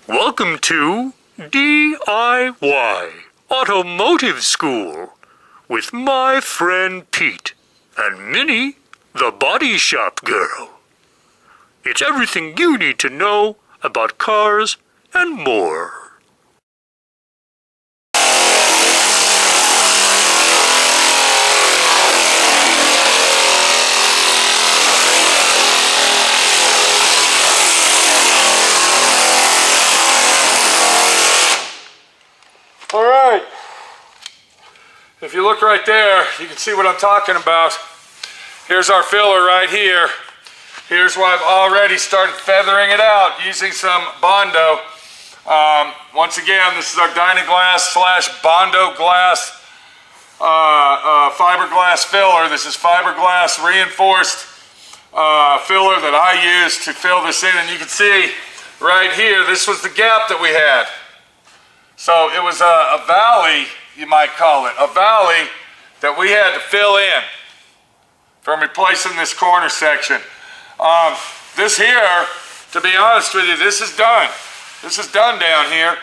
Welcome to D.I.Y. Automotive School with my friend Pete and Minnie, the body shop girl. It's everything you need to know about cars and more. All right, if you look right there, you can see what I'm talking about. Here's our filler right here. Here's where I've already started feathering it out using some Bondo. Once again, this is our Dynaglass / Bondo glass fiberglass filler. This is fiberglass reinforced filler that I use to fill this in, and you can see right here, this was the gap that we had. So it was a valley, you might call it, a valley that we had to fill in from replacing this corner section. This here, to be honest with you, this is done. This is done down here.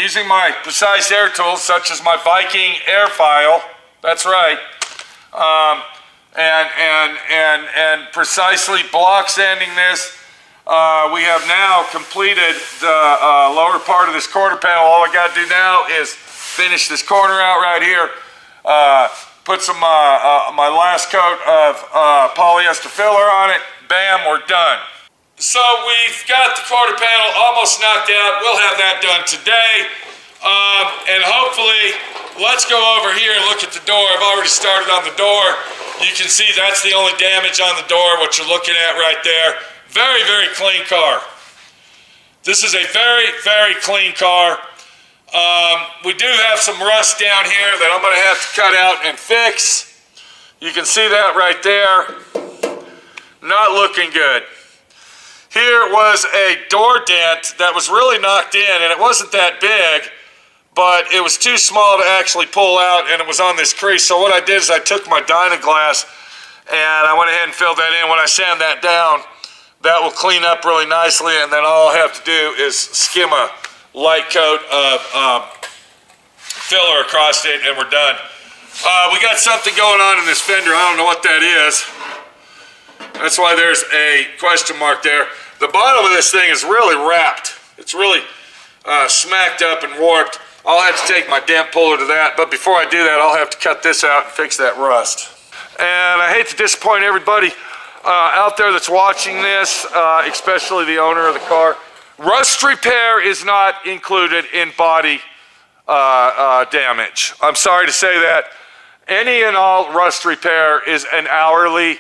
Using my precise air tools, such as my Viking air file, that's right, and precisely block sanding this. We have now completed the lower part of this quarter panel. All I got to do now is finish this corner out right here, put some my last coat of polyester filler on it. Bam, we're done. So we've got the quarter panel almost knocked out. We'll have that done today. And hopefully, let's go over here and look at the door. I've already started on the door. You can see that's the only damage on the door, what you're looking at right there. Very, very clean car. This is a very, very clean car. We do have some rust down here that I'm going to have to cut out and fix. You can see that right there. Not looking good. Here was a door dent that was really knocked in, and it wasn't that big, but it was too small to actually pull out, and it was on this crease. So what I did is I took my Dynaglass and I went ahead and filled that in. When I sand that down, that will clean up really nicely, and then all I have to do is skim a light coat of filler across it, and we're done. We got something going on in this fender. I don't know what that is. That's why there's a question mark there. The bottom of this thing is really wrapped. It's really smacked up and warped. I'll have to take my dent puller to that, but before I do that, I'll have to cut this out and fix that rust. And I hate to disappoint everybody out there that's watching this, especially the owner of the car. Rust repair is not included in body damage. I'm sorry to say that. Any and all rust repair is an hourly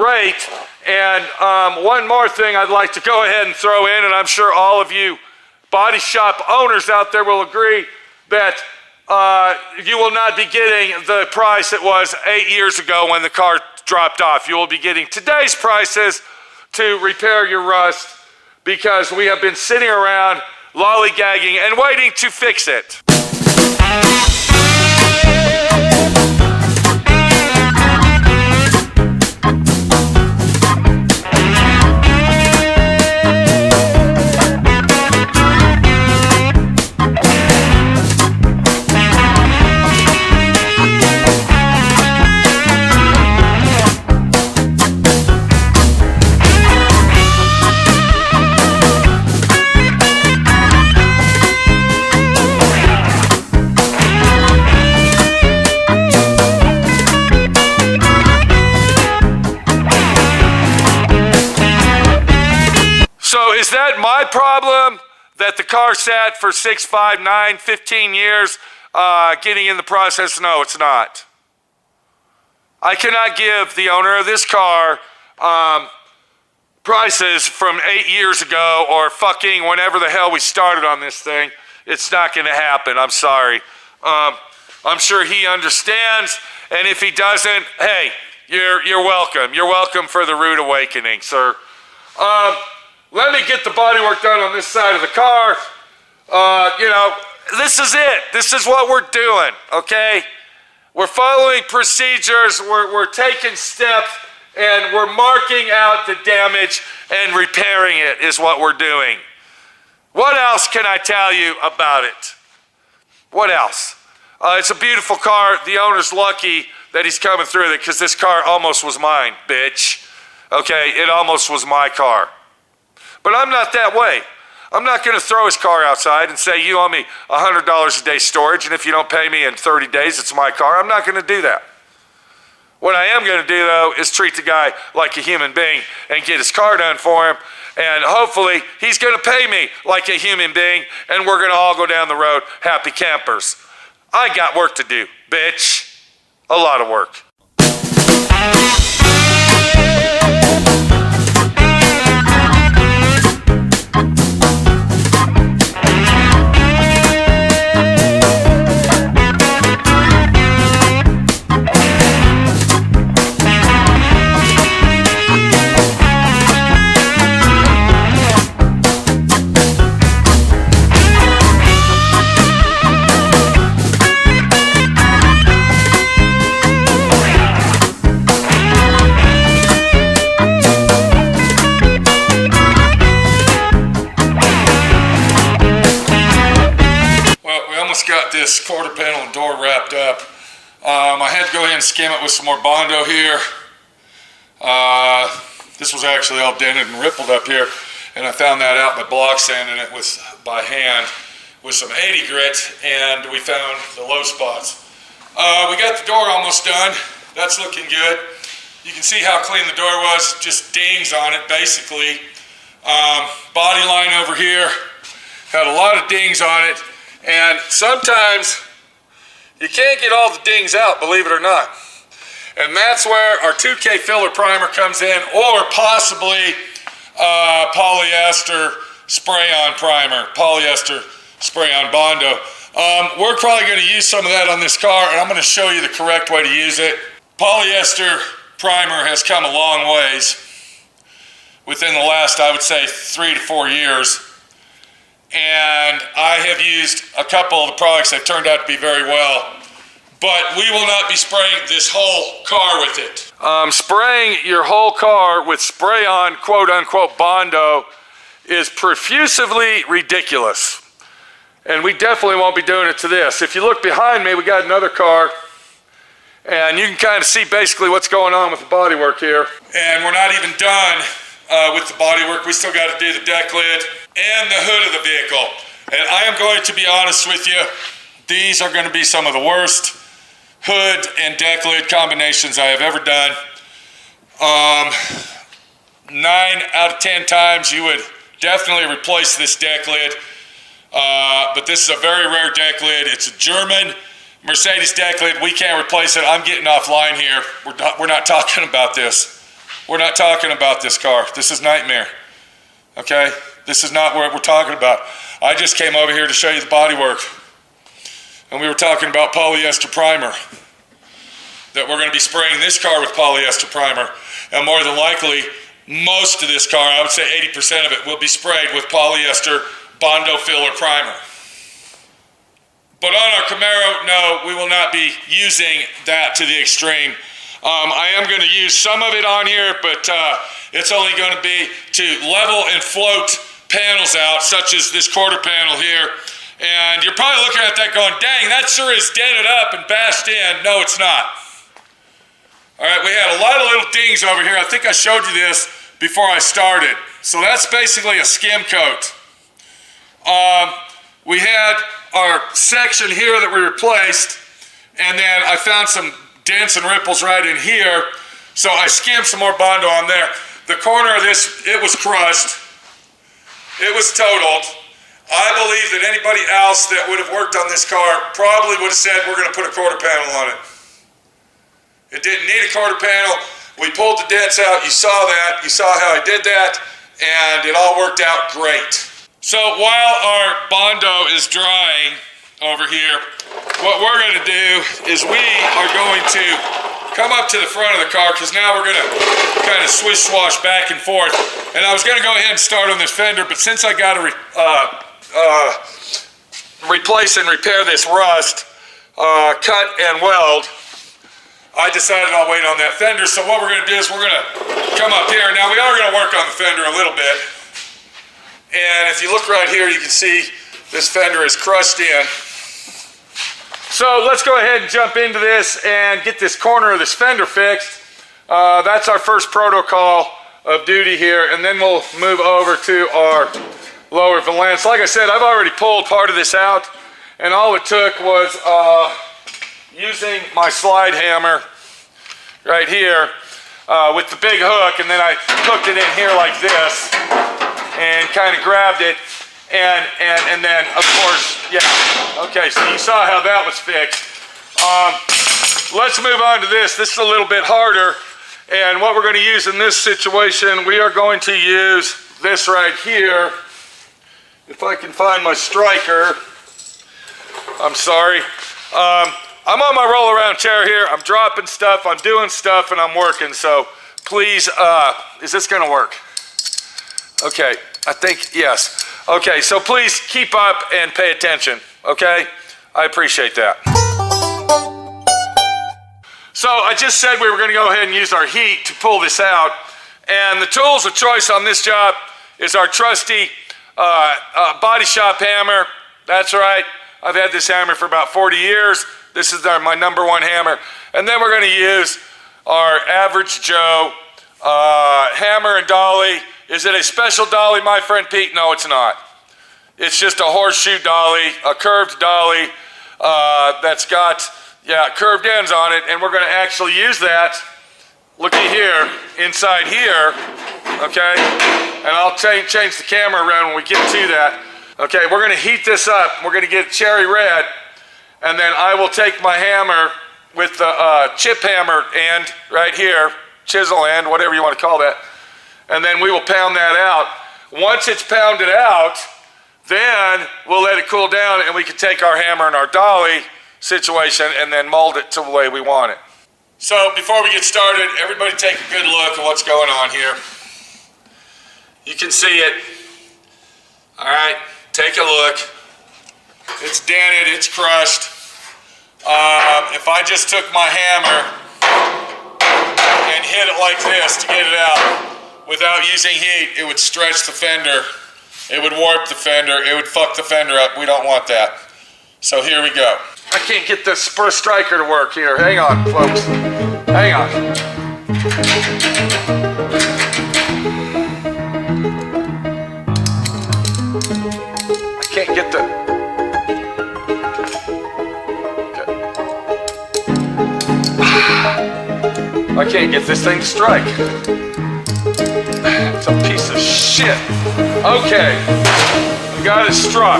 rate. And one more thing I'd like to go ahead and throw in, and I'm sure all of you body shop owners out there will agree that you will not be getting the price it was 8 years ago when the car dropped off. You will be getting today's prices to repair your rust, because we have been sitting around lollygagging and waiting to fix it. So is that my problem that the car sat for 6, 5, 9, 15 years getting in the process? No, it's not. I cannot give the owner of this car prices from 8 years ago or fucking whenever the hell we started on this thing. It's not going to happen. I'm sorry. I'm sure he understands, and if he doesn't, hey, you're welcome. You're welcome for the rude awakening, sir. Let me get the bodywork done on this side of the car. This is it. This is what we're doing, okay? We're following procedures. We're taking steps, and we're marking out the damage and repairing it is what we're doing. What else can I tell you about it? What else? It's a beautiful car. The owner's lucky that he's coming through it because this car almost was mine, bitch. Okay, it almost was my car. But I'm not that way. I'm not going to throw his car outside and say, you owe me $100 a day storage, and if you don't pay me in 30 days, it's my car. I'm not going to do that. What I am going to do, though, is treat the guy like a human being and get his car done for him, and hopefully he's going to pay me like a human being, and we're going to all go down the road happy campers. I got work to do, bitch. A lot of work. Got this quarter panel and door wrapped up. I had to go ahead and skim it with some more Bondo here. This was actually all dented and rippled up here, and I found that out by block sanding it by hand with some 80 grit, and we found the low spots. We got the door almost done. That's looking good. You can see how clean the door was, just dings on it basically. Body line over here had a lot of dings on it. And sometimes you can't get all the dings out, believe it or not. And that's where our 2K filler primer comes in, or possibly polyester spray-on primer, polyester spray-on Bondo. We're probably going to use some of that on this car, and I'm going to show you the correct way to use it. Polyester primer has come a long ways within the last, I would say, 3 to 4 years. And I have used a couple of the products that turned out to be very well, but we will not be spraying this whole car with it. Spraying your whole car with spray-on quote-unquote Bondo is profusely ridiculous, and we definitely won't be doing it to this. If you look behind me, we got another car, and you can kind of see basically what's going on with the bodywork here. And we're not even done with the bodywork. We still got to do the deck lid and the hood of the vehicle. And I am going to be honest with you, these are going to be some of the worst hood and deck lid combinations I have ever done. 9 out of 10 times you would definitely replace this deck lid. But this is a very rare deck lid. It's a German Mercedes deck lid. We can't replace it. I'm getting offline here. We're not talking about this. We're not talking about this car. This is nightmare. Okay? This is not what we're talking about. I just came over here to show you the bodywork. And we were talking about polyester primer. That we're going to be spraying this car with polyester primer. And more than likely, most of this car, I would say 80% of it, will be sprayed with polyester Bondo filler primer. But on our Camaro, no, we will not be using that to the extreme. I am going to use some of it on here, but it's only going to be to level and float panels out, such as this quarter panel here. And you're probably looking at that going, dang, that sure is dented up and bashed in. No, it's not. All right, we had a lot of little dings over here. I think I showed you this before I started. So that's basically a skim coat. We had our section here that we replaced, and then I found some dents and ripples right in here, so I skimmed some more Bondo on there. The corner of this, it was crushed. It was totaled. I believe that anybody else that would have worked on this car probably would have said, we're going to put a quarter panel on it. It didn't need a quarter panel. We pulled the dents out. You saw that. You saw how I did that, and it all worked out great. So while our Bondo is drying over here, what we're going to do is we are going to come up to the front of the car, because now we're going to kind of swish swash back and forth. And I was going to go ahead and start on this fender, but since I got to replace and repair this rust, cut and weld, I decided I'll wait on that fender. So what we're going to do is we're going to come up here. Now we are going to work on the fender a little bit. And if you look right here, you can see this fender is crushed in. So let's go ahead and jump into this and get this corner of this fender fixed. That's our first protocol of duty here, and then we'll move over to our lower valance. Like I said, I've already pulled part of this out, and all it took was using my slide hammer right here with the big hook, and then I hooked it in here like this and kind of grabbed it, and then of course, yeah, okay, so you saw how that was fixed. Let's move on to this. This is a little bit harder, and what we're going to use in this situation, we are going to use this right here. If I can find my striker. I'm sorry. I'm on my roll around chair here. I'm dropping stuff, I'm doing stuff, and I'm working. So please, is this gonna work? Okay, I think, yes. Okay, so please keep up and pay attention, okay? I appreciate that. So I just said we were gonna go ahead and use our heat to pull this out. And the tools of choice on this job is our trusty body shop hammer. That's right, I've had this hammer for about 40 years. This is my #1 hammer. And then we're gonna use our average Joe hammer and dolly. Is it a special dolly, my friend Pete? No, it's not. It's just a horseshoe dolly, a curved dolly that's got, yeah, curved ends on it, and we're gonna actually use that, looky here, inside here, okay? And I'll change the camera around when we get to that. Okay, we're gonna heat this up. We're gonna get cherry red, and then I will take my hammer with the chip hammer end right here, chisel end, whatever you want to call that, and then we will pound that out. Once it's pounded out, then we'll let it cool down, and we can take our hammer and our dolly situation and then mold it to the way we want it. So before we get started, everybody take a good look at what's going on here. You can see it. All right, take a look. It's dented, it's crushed. If I just took my hammer and hit it like this to get it out without using heat, it would stretch the fender. It would warp the fender. It would fuck the fender up. We don't want that. So here we go. I can't get this spur striker to work here. Hang on, folks. Hang on. I can't get the... I can't get this thing to strike. It's a piece of shit. Okay, we got it struck.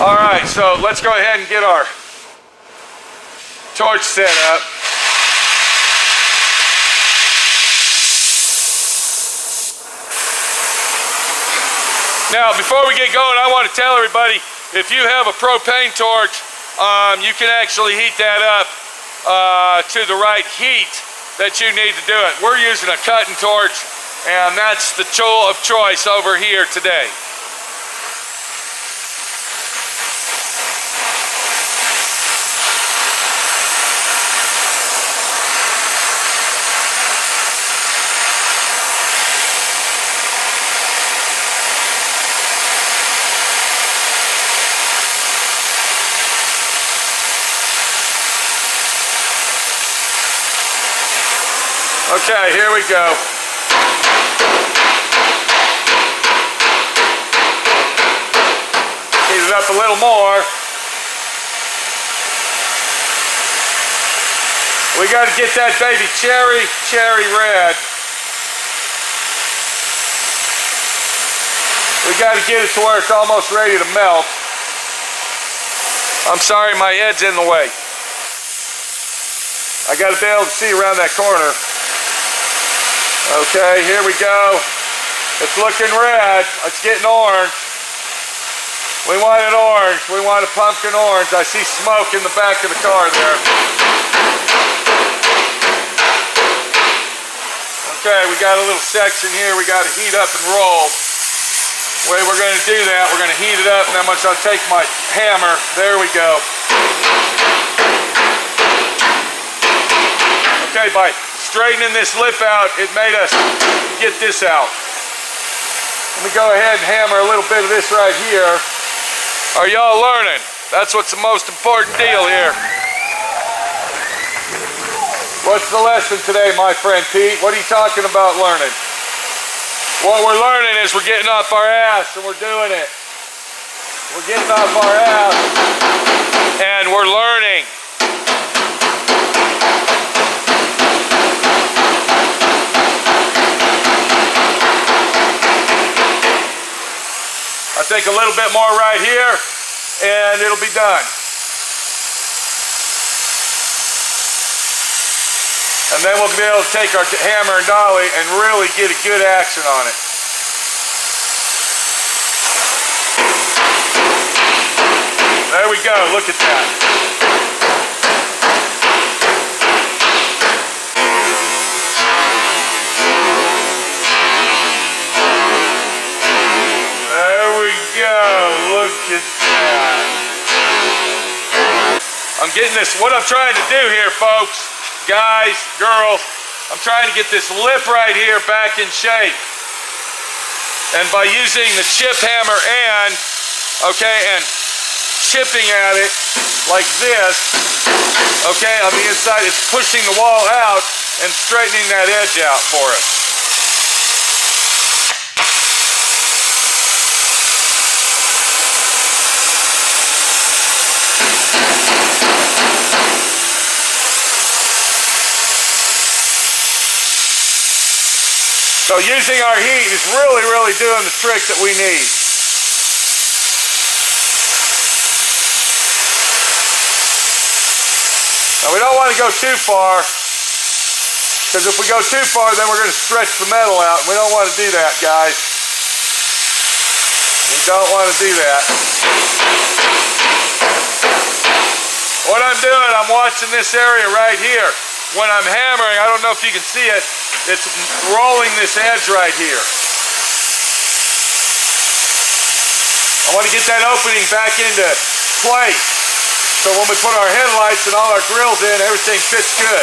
All right, so let's go ahead and get our torch set up. Now, before we get going, I want to tell everybody, if you have a propane torch, you can actually heat that up to the right heat that you need to do it. We're using a cutting torch, and that's the tool of choice over here today. Okay, here we go. Heat it up a little more. We got to get that baby cherry red. We got to get it to where it's almost ready to melt. I'm sorry, my head's in the way. I got to be able to see around that corner. Okay, here we go. It's looking red. It's getting orange. We want it orange. We want a pumpkin orange. I see smoke in the back of the car there. Okay, we got a little section here we got to heat up and roll. The way we're going to do that, we're going to heat it up, and then once I take my hammer, there we go. Okay, by straightening this lip out, it made us get this out. Let me go ahead and hammer a little bit of this right here. Are y'all learning? That's what's the most important deal here. What's the lesson today, my friend Pete? What are you talking about learning? What we're learning is we're getting off our ass and we're doing it. We're getting off our ass and we're learning. I think a little bit more right here and it'll be done. And then we'll be able to take our hammer and dolly and really get a good action on it. There we go, look at that. There we go, look at that. I'm getting this, what I'm trying to do here, folks, guys, girls, I'm trying to get this lip right here back in shape. And by using the chip hammer and chipping at it like this, okay, on the inside, it's pushing the wall out and straightening that edge out for us. So using our heat is really, really doing the trick that we need. Now we don't want to go too far, because if we go too far, then we're going to stretch the metal out. We don't want to do that, guys. We don't want to do that. What I'm doing, I'm watching this area right here. When I'm hammering, I don't know if you can see it, it's rolling this edge right here. I want to get that opening back into place. So when we put our headlights and all our grills in, everything fits good.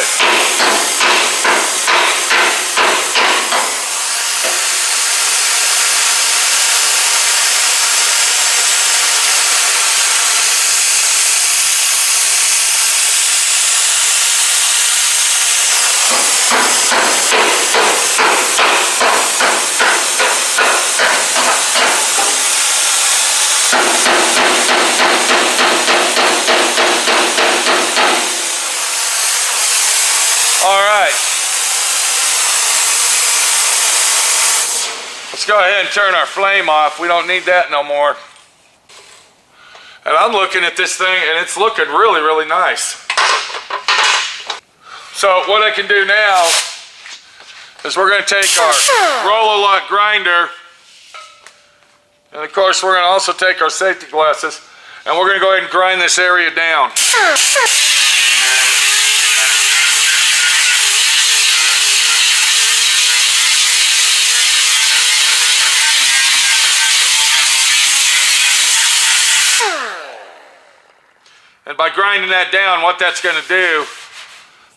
Let's go ahead and turn our flame off. We don't need that no more. And I'm looking at this thing and it's looking really, really nice. So what I can do now is we're going to take our roll-a-lot grinder, and of course we're going to also take our safety glasses, and we're going to go ahead and grind this area down. And by grinding that down, what that's going to do,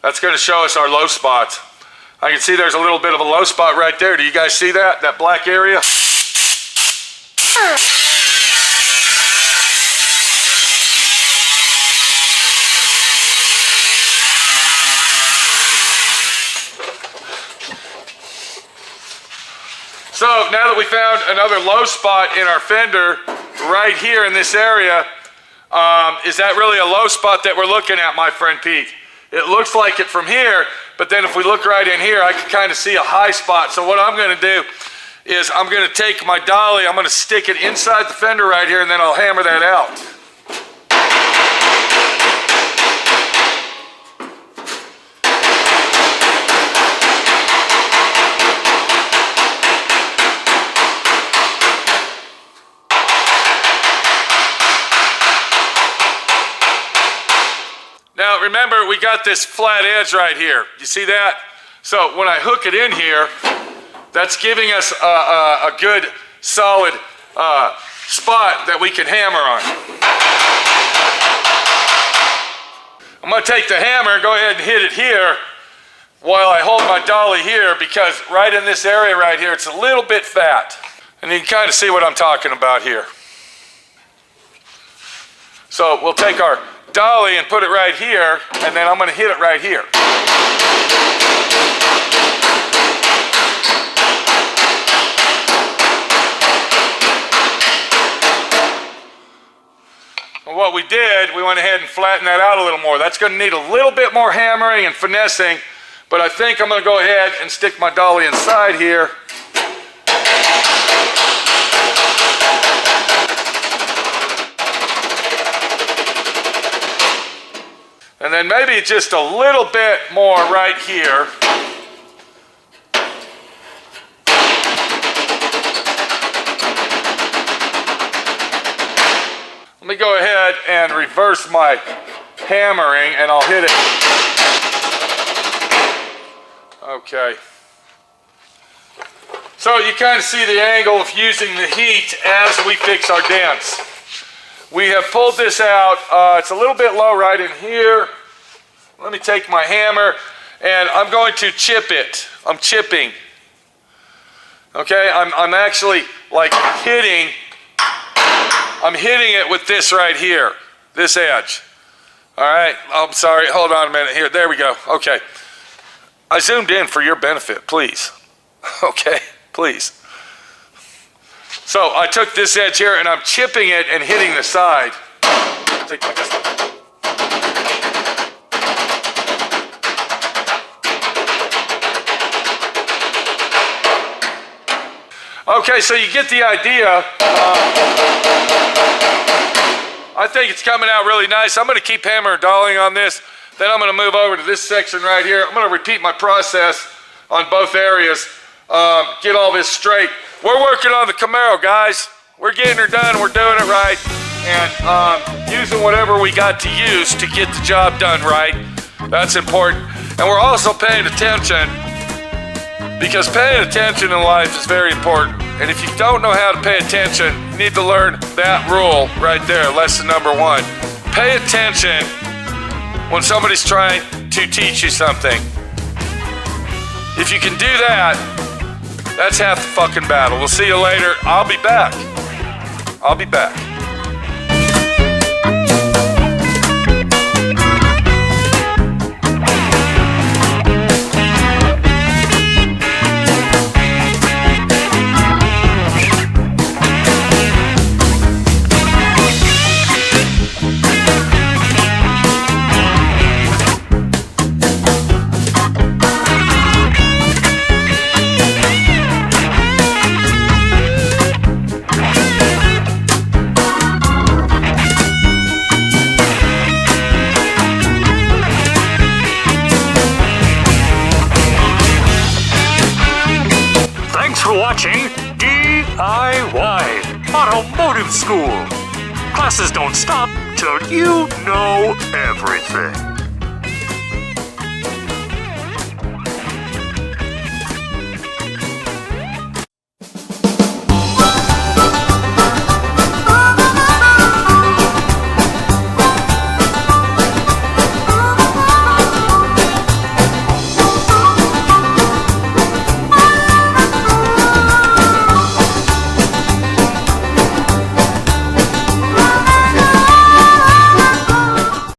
that's going to show us our low spots. I can see there's a little bit of a low spot right there. Do you guys see that? That black area? So now that we found another low spot in our fender right here in this area, is that really a low spot that we're looking at, my friend Pete? It looks like it from here, but then if we look right in here, I can kind of see a high spot. So what I'm going to do is I'm going to take my dolly, I'm going to stick it inside the fender right here, and then I'll hammer that out. Now remember, we got this flat edge right here. You see that? So when I hook it in here, that's giving us a good solid spot that we can hammer on. I'm going to take the hammer and go ahead and hit it here while I hold my dolly here, because right in this area right here, it's a little bit fat. And you can kind of see what I'm talking about here. So we'll take our dolly and put it right here, and then I'm going to hit it right here. And what we did, we went ahead and flattened that out a little more. That's going to need a little bit more hammering and finessing, but I think I'm going to go ahead and stick my dolly inside here. And then maybe just a little bit more right here. Let me go ahead and reverse my hammering and I'll hit it. Okay. So you kind of see the angle of using the heat as we fix our dents. We have pulled this out. It's a little bit low right in here. Let me take my hammer and I'm going to chip it. I'm chipping. Okay, I'm actually like hitting. I'm hitting it with this right here, this edge. All right, I'm sorry, hold on a minute here. There we go, okay. I zoomed in for your benefit, please. Okay, please. So I took this edge here and I'm chipping it and hitting the side. Take like this. Okay, so you get the idea. I think it's coming out really nice. I'm going to keep hammering and dollying on this. Then I'm going to move over to this section right here. I'm going to repeat my process on both areas. Get all this straight. We're working on the Camaro, guys. We're getting her done. We're doing it right. And using whatever we got to use to get the job done right. That's important. And we're also paying attention, because paying attention in life is very important. And if you don't know how to pay attention, you need to learn that rule right there, lesson number 1. Pay attention when somebody's trying to teach you something. If you can do that, that's half the fucking battle. We'll see you later. I'll be back. I'll be back. Watching D.I.Y. Automotive School. Classes don't stop till you know everything.